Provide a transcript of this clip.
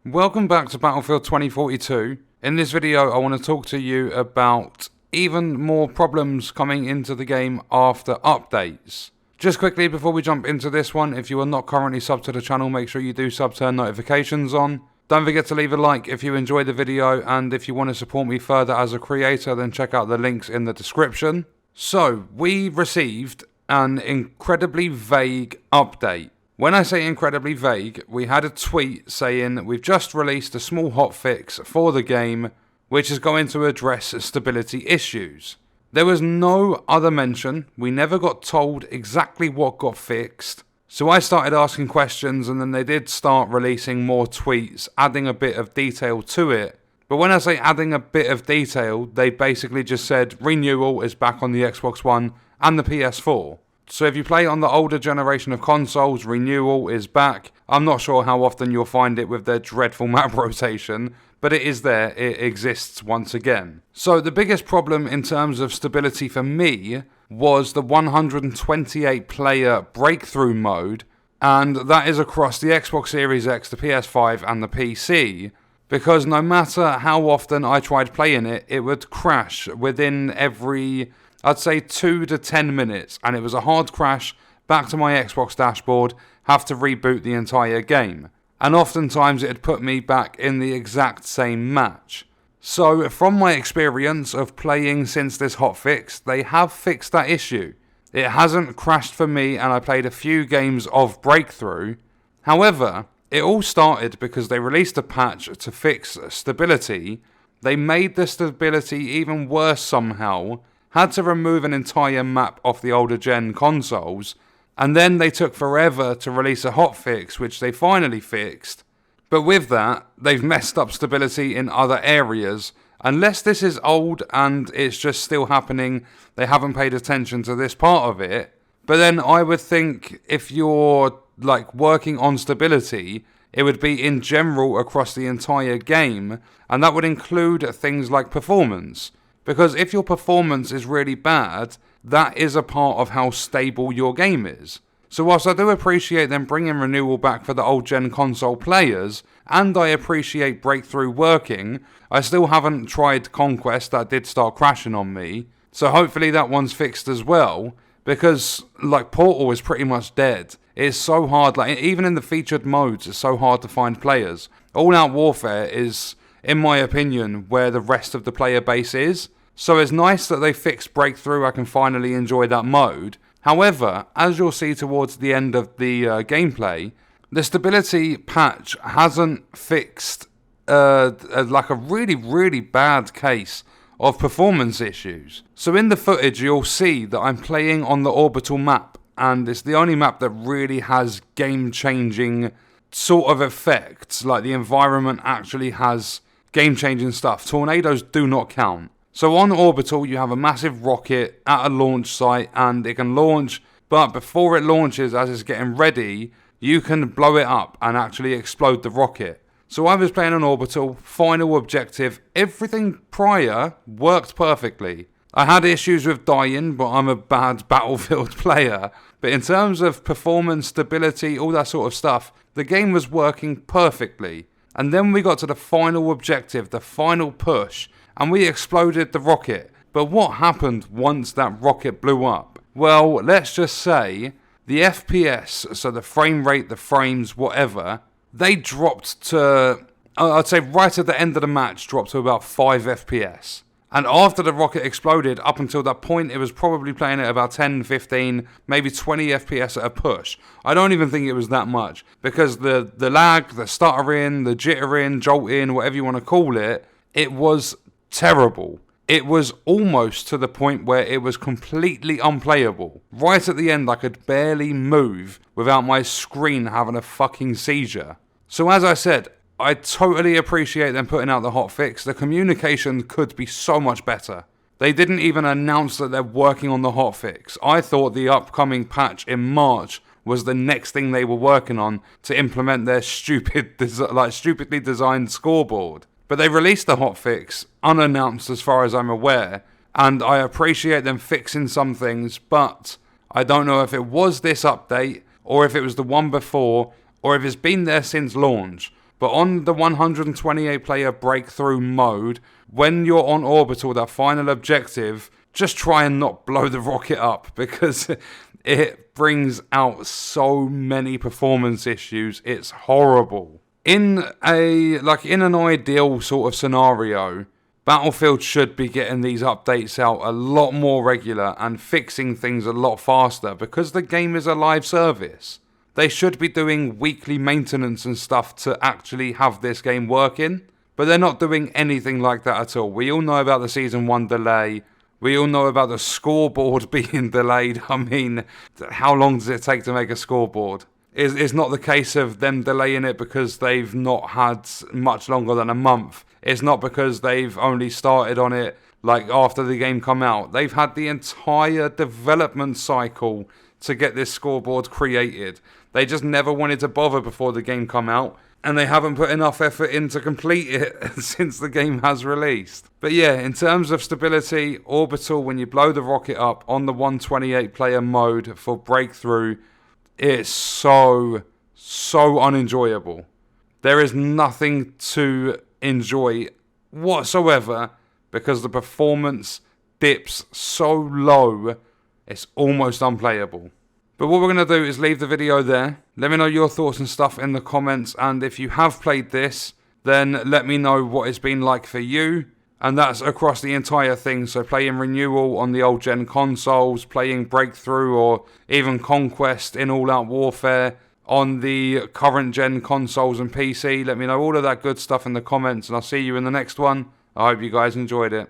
Welcome back to Battlefield 2042. In this video I want to talk to you about even more problems coming into the game after updates. Just quickly before we jump into this one, if you are not currently subbed to the channel, make sure you do turn notifications on. Don't forget to leave a like if you enjoyed the video, and if you want to support me further as a creator, then check out the links in the description. So, we received an incredibly vague update. When I say incredibly vague, we had a tweet saying we've just released a small hotfix for the game which is going to address stability issues. There was no other mention, we never got told exactly what got fixed, so I started asking questions and then they did start releasing more tweets, adding a bit of detail to it. But when I say adding a bit of detail, they basically just said renewal is back on the Xbox One and the PS4. So if you play on the older generation of consoles, renewal is back. I'm not sure how often you'll find it with their dreadful map rotation, but it is there, it exists once again. So the biggest problem in terms of stability for me was the 128 player breakthrough mode, and that is across the Xbox Series X, the PS5 and the PC, because no matter how often I tried playing it, it would crash within every, I'd say 2 to 10 minutes, and it was a hard crash, back to my Xbox dashboard, have to reboot the entire game. And oftentimes it had put me back in the exact same match. So from my experience of playing since this hotfix, they have fixed that issue. It hasn't crashed for me, and I played a few games of breakthrough. However, it all started because they released a patch to fix stability. They made the stability even worse somehow, had to remove an entire map off the older gen consoles, and then they took forever to release a hotfix, which they finally fixed. But with that, they've messed up stability in other areas. Unless this is old and it's just still happening, they haven't paid attention to this part of it. But then I would think if you're working on stability, it would be in general across the entire game, and that would include things like performance. Because if your performance is really bad, that is a part of how stable your game is. So whilst I do appreciate them bringing renewal back for the old gen console players, and I appreciate breakthrough working, I still haven't tried Conquest, that did start crashing on me. So hopefully that one's fixed as well, because Portal is pretty much dead. It's so hard, even in the featured modes, it's so hard to find players. All Out Warfare is, in my opinion, where the rest of the player base is. So it's nice that they fixed breakthrough, I can finally enjoy that mode. However, as you'll see towards the end of the gameplay, the stability patch hasn't fixed a really bad case of performance issues. So in the footage you'll see that I'm playing on the Orbital map, and it's the only map that really has game-changing sort of effects, the environment actually has game-changing stuff. Tornadoes do not count. So on Orbital you have a massive rocket at a launch site, and it can launch, but before it launches, as it's getting ready, you can blow it up and actually explode the rocket. So I was playing on Orbital, final objective, everything prior worked perfectly. I had issues with dying, but I'm a bad Battlefield player. But in terms of performance, stability, all that sort of stuff, the game was working perfectly. And then we got to the final objective, the final push, and we exploded the rocket. But what happened once that rocket blew up? Well, let's just say the FPS, so the frame rate, the frames, whatever, they dropped to, I'd say right at the end of the match, dropped to about 5 FPS. And after the rocket exploded, up until that point, it was probably playing at about 10, 15, maybe 20 FPS at a push. I don't even think it was that much, because the lag, the stuttering, the jittering, jolting, whatever you want to call it, it was terrible. It was almost to the point where it was completely unplayable. Right at the end, I could barely move without my screen having a fucking seizure. So as I said, I totally appreciate them putting out the hotfix. The communication could be so much better. They didn't even announce that they're working on the hotfix. I thought the upcoming patch in March was the next thing they were working on to implement their stupidly designed scoreboard. But they released the hotfix unannounced as far as I'm aware, and I appreciate them fixing some things, but I don't know if it was this update, or if it was the one before, or if it's been there since launch. But on the 128 player breakthrough mode, when you're on Orbital, that final objective, just try and not blow the rocket up, because it brings out so many performance issues. It's horrible. In an ideal sort of scenario, Battlefield should be getting these updates out a lot more regular and fixing things a lot faster, because the game is a live service. They should be doing weekly maintenance and stuff to actually have this game working, but they're not doing anything like that at all. We all know about the Season 1 delay. We all know about the scoreboard being delayed. I mean, how long does it take to make a scoreboard? It's not the case of them delaying it because they've not had much longer than a month. It's not because they've only started on it like after the game come out. They've had the entire development cycle to get this scoreboard created. They just never wanted to bother before the game come out, and they haven't put enough effort in to complete it since the game has released. But yeah, in terms of stability, Orbital, when you blow the rocket up on the 128 player mode for breakthrough, it's so unenjoyable. There is nothing to enjoy whatsoever because the performance dips so low, it's almost unplayable. But what we're going to do is leave the video there. Let me know your thoughts and stuff in the comments, and if you have played this, then let me know what it's been like for you. And that's across the entire thing, so playing Renewal on the old gen consoles, playing Breakthrough or even Conquest in All Out Warfare on the current gen consoles and PC. Let me know all of that good stuff in the comments, and I'll see you in the next one. I hope you guys enjoyed it.